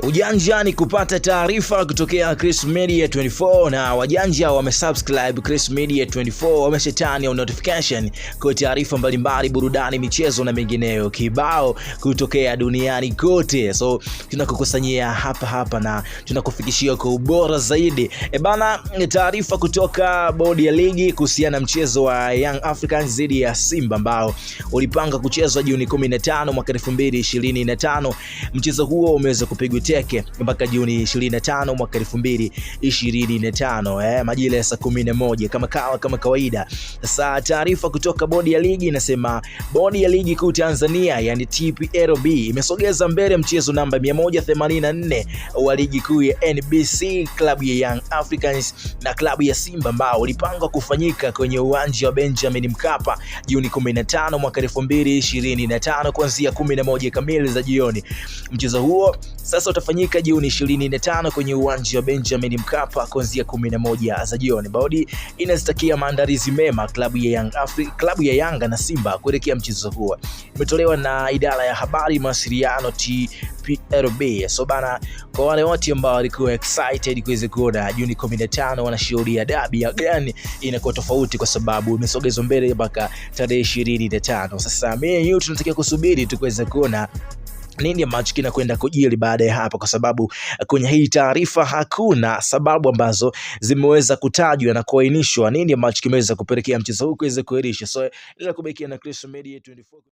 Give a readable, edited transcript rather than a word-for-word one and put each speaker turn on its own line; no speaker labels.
Ujanja ni kupata taarifa kutokea Chris Media 24 na wajanja wamesubscribe Chris Media 24, wameshetani au notification kwa taarifa mbalimbali, burudani, michezo na mengineyo kibao kutokea duniani kote. So tunakukusanyia hapa na tunakufikishia kwa ubora zaidi. Bana, taarifa kutoka bodi ya ligi kuhusiana na mchezo wa Young Africans dhidi ya Simba ambao ulipanga kuchezwa Juni 15 mwaka 2025. Mchezo huo umeweza kupigwa teke mpaka Juni 25 mwaka 2025 majira ya saa 11 kama kawaida. Sasa taarifa kutoka bodi ya ligi inasema bodi ya ligi kuu Tanzania yani TPLB imesogeza mbele mchezo namba 184 wa ligi kuu ya NBC klabu ya Young Africans na klabu ya Simba ambao ulipangwa kufanyika kwenye uwanja wa Benjamin Mkapa Juni 15 mwaka 2025 kuanzia 11 kamili za jioni. Mchezo huo sasa utafanyika Juni 25 kwenye uwanja wa Benjamin Mkapa kuanzia 11 za jioni. Bodi inazitakia maandalizi mema klabu ya Yanga na Simba kuelekea mchezo huo. Imetolewa na idara ya habari mawasiliano TPLB. So bana, kwa wale wote ambao walikuwa excited kuweza kuona Juni 15 wanashuhudia dabi ya gani inakuwa tofauti kwa sababu imesogezwa mbele mpaka tarehe 25. Sasa mimi tunatakiwa kusubiri tuweze kuona nini ambacho kinakwenda kujiri baada ya hapa, kwa sababu kwenye hii taarifa hakuna sababu ambazo zimeweza kutajwa na kuainishwa nini ambacho kimeweza kupelekea mchezo huu kuweza kuahirishwa. So ila kubekia na Chris Media 24.